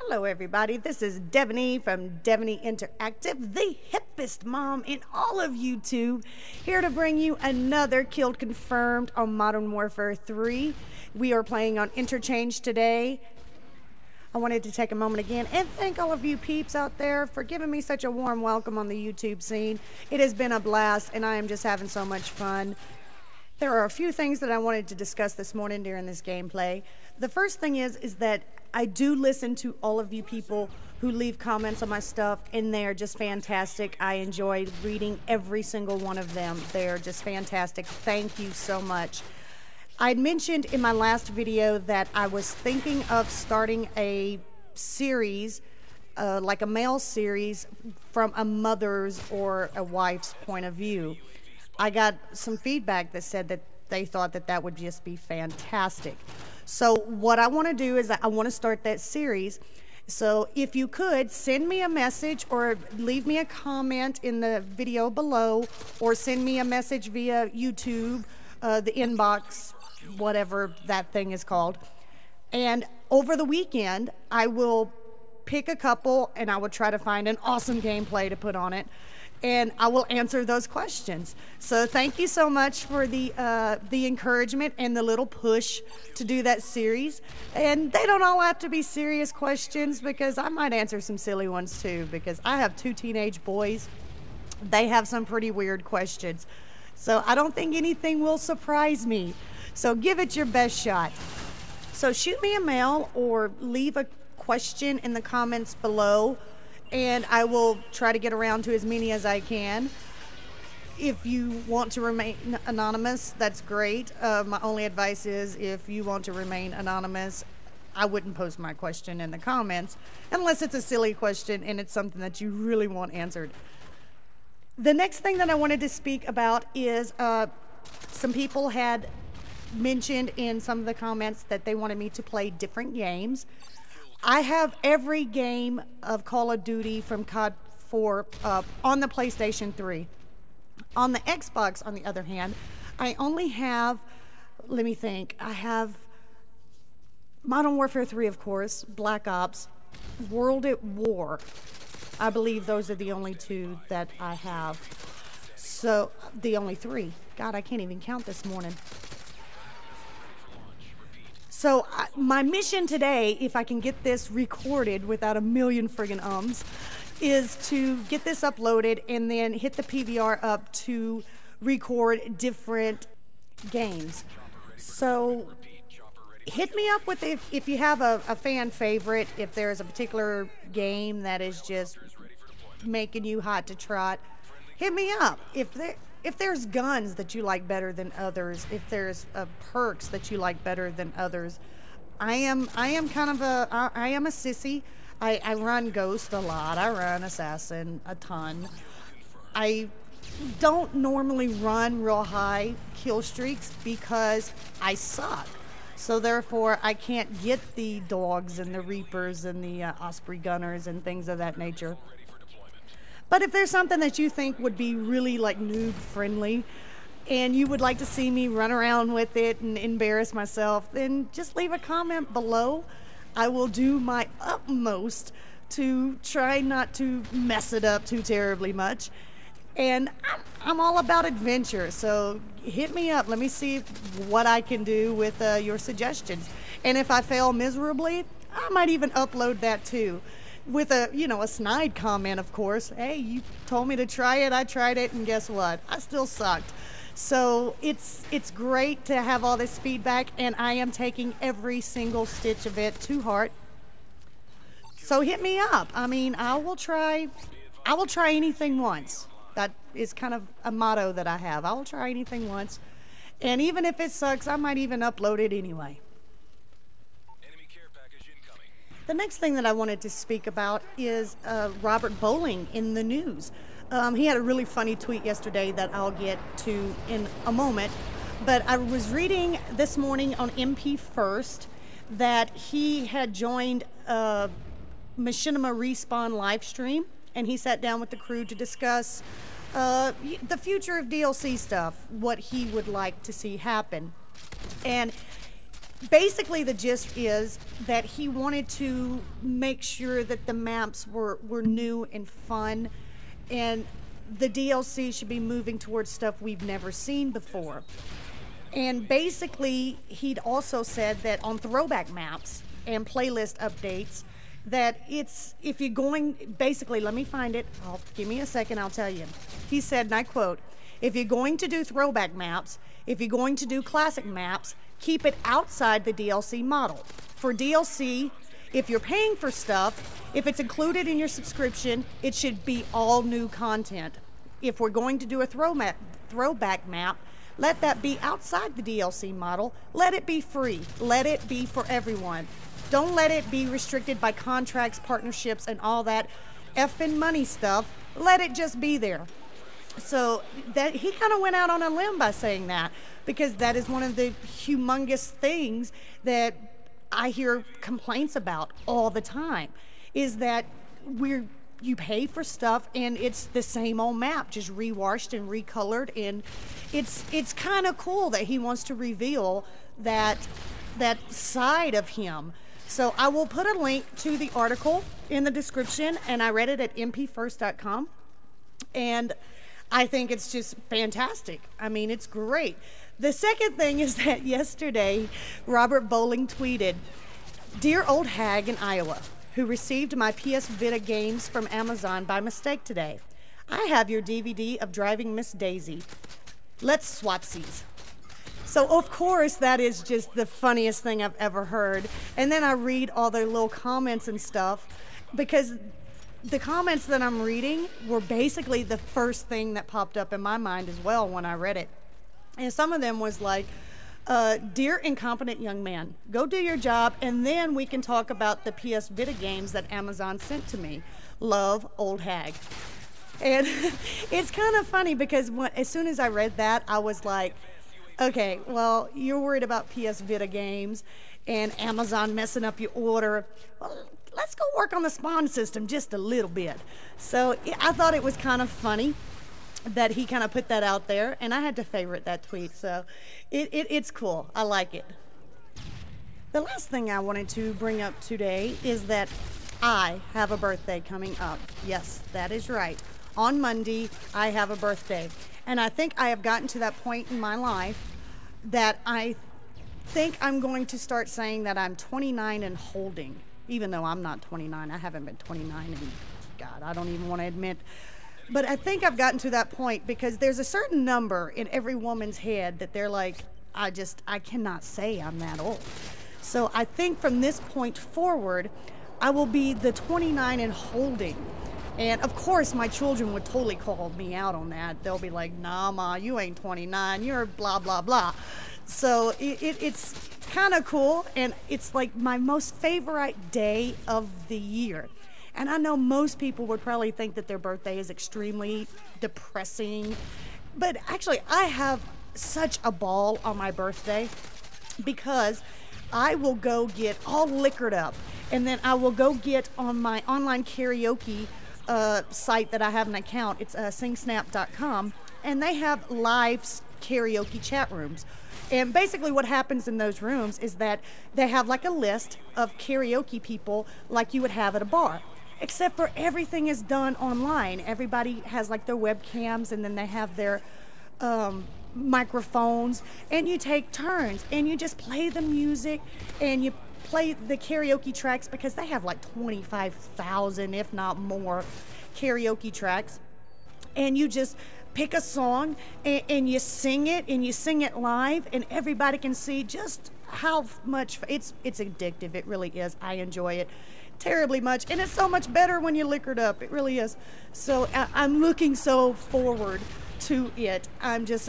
Hello everybody, this is Deveney from DeveneyInteractive, the hippest mom in all of YouTube, here to bring you another Killed Confirmed on Modern Warfare 3. We are playing on Interchange today. I wanted to take a moment again and thank all of you peeps out there for giving me such a warm welcome on the YouTube scene. It has been a blast and I am just having so much fun. There are a few things that I wanted to discuss this morning during this gameplay. The first thing is that I do listen to all of you people who leave comments on my stuff, and they are just fantastic. I enjoy reading every single one of them. They're just fantastic. Thank you so much. I mentioned in my last video that I was thinking of starting a series, like a mail series, from a mother's or a wife's point of view. I got some feedback that said that they thought that that would just be fantastic. So what I want to do is I want to start that series. So if you could send me a message or leave me a comment in the video below, or send me a message via YouTube, the inbox, whatever that thing is called. And over the weekend, I will pick a couple and I will try to find an awesome gameplay to put on it. And I will answer those questions. So thank you so much for the encouragement and the little push to do that series. And they don't all have to be serious questions, because I might answer some silly ones too, because I have two teenage boys. They have some pretty weird questions. So I don't think anything will surprise me. So give it your best shot. So shoot me a mail or leave a question in the comments below, and I will try to get around to as many as I can. If you want to remain anonymous, that's great. My only advice is, if you want to remain anonymous, I wouldn't post my question in the comments unless it's a silly question and it's something that you really want answered. The next thing that I wanted to speak about is some people had mentioned in some of the comments that they wanted me to play different games. I have every game of Call of Duty from COD 4 on the PlayStation 3. On the Xbox, on the other hand, I only have, let me think, I have Modern Warfare 3, of course, Black Ops, World at War. I believe those are the only two that I have. So, the only three. God, I can't even count this morning. So my mission today, if I can get this recorded without a million friggin' ums, is to get this uploaded and then hit the PVR up to record different games. So hit me up with if you have a fan favorite, if there's a particular game that is just making you hot to trot, hit me up. If there's guns that you like better than others, if there's perks that you like better than others, I am kind of I am a sissy. I run Ghost a lot. I run Assassin a ton. I don't normally run real high kill streaks because I suck. So therefore, I can't get the dogs and the Reapers and the Osprey Gunners and things of that nature. But if there's something that you think would be really like noob friendly and you would like to see me run around with it and embarrass myself, then just leave a comment below. I will do my utmost to try not to mess it up too terribly much. And I'm all about adventure, so hit me up. Let me see what I can do with your suggestions. And if I fail miserably, I might even upload that too. With a, a snide comment, of course. Hey, you told me to try it, I tried it, and guess what? I still sucked. So it's great to have all this feedback, and I am taking every single stitch of it to heart. So hit me up. I mean, I will try anything once. That is kind of a motto that I have. I will try anything once. And even if it sucks, I might even upload it anyway. The next thing that I wanted to speak about is Robert Bowling in the news. He had a really funny tweet yesterday that I'll get to in a moment. But I was reading this morning on MP First that he had joined a Machinima Respawn live stream, and he sat down with the crew to discuss the future of DLC stuff, what he would like to see happen. And basically the gist is that he wanted to make sure that the maps were new and fun, and the DLC should be moving towards stuff we've never seen before. And basically, he'd also said that on throwback maps and playlist updates, that if you're going, basically, let me find it. Give me a second, I'll tell you. He said, and I quote, "If you're going to do throwback maps, if you're going to do classic maps, keep it outside the DLC model. For DLC, if you're paying for stuff, if it's included in your subscription, it should be all new content. If we're going to do a throwback map, let that be outside the DLC model. Let it be free. Let it be for everyone. Don't let it be restricted by contracts, partnerships, and all that effing money stuff. Let it just be there." So that he kind of went out on a limb by saying that, because that is one of the humongous things that I hear complaints about all the time, is that you pay for stuff and it's the same old map, just rewashed and recolored, and it's kind of cool that he wants to reveal that side of him. So I will put a link to the article in the description, and I read it at mpfirst.com, and I think it's just fantastic. I mean, it's great. The second thing is that yesterday, Robert Bowling tweeted, "Dear old hag in Iowa, who received my PS Vita games from Amazon by mistake today. I have your DVD of Driving Miss Daisy. Let's swapsies." So of course that is just the funniest thing I've ever heard. And then I read all their little comments and stuff, because the comments that I'm reading were basically the first thing that popped up in my mind as well when I read it. And some of them was like, "Dear incompetent young man, go do your job, and then we can talk about the PS Vita games that Amazon sent to me. Love, old hag." And it's kind of funny because as soon as I read that, I was like, okay, well, you're worried about PS Vita games and Amazon messing up your order. Well, let's go work on the spawn system just a little bit. So I thought it was kind of funny that he kind of put that out there, and I had to favorite that tweet, so it's cool. I like it. The last thing I wanted to bring up today is that I have a birthday coming up. Yes, that is right. On Monday, I have a birthday, and I think I have gotten to that point in my life that I think I'm going to start saying that I'm 29 and holding, even though I'm not 29. I haven't been 29 in, God, I don't even want to admit. But I think I've gotten to that point because there's a certain number in every woman's head that they're like, I cannot say I'm that old. So I think from this point forward, I will be the 29 and holding. And of course, my children would totally call me out on that. They'll be like, "Nah, Ma, you ain't 29. You're blah, blah, blah." So it's kind of cool. And it's like my most favorite day of the year. And I know most people would probably think that their birthday is extremely depressing. But actually, I have such a ball on my birthday because I will go get all liquored up. And then I will go get on my online karaoke site that I have an account. It's singsnap.com, and they have live karaoke chat rooms. And basically what happens in those rooms is that they have like a list of karaoke people like you would have at a bar, except for everything is done online. Everybody has like their webcams, and then they have their microphones, and you take turns and you just play the music and you play the karaoke tracks, because they have like 25,000, if not more, karaoke tracks. And you just pick a song and you sing it live, and everybody can see just how much it's addictive. It really is. I enjoy it terribly much, and it's so much better when you're liquored up. It really is. So I'm looking so forward to it. I'm just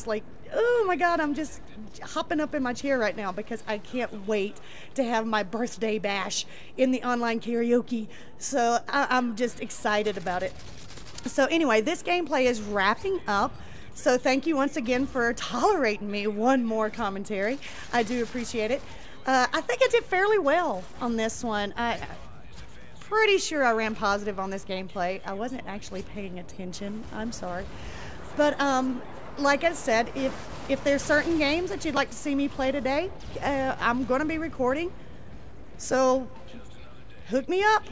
like, oh my God, I'm just hopping up in my chair right now because I can't wait to have my birthday bash in the online karaoke. So I'm just excited about it. So anyway, this gameplay is wrapping up. So thank you once again for tolerating me one more commentary. I do appreciate it. I think I did fairly well on this one. Pretty sure I ran positive on this gameplay. I wasn't actually paying attention. I'm sorry. But like I said, if there's certain games that you'd like to see me play today, I'm going to be recording. So hook me up.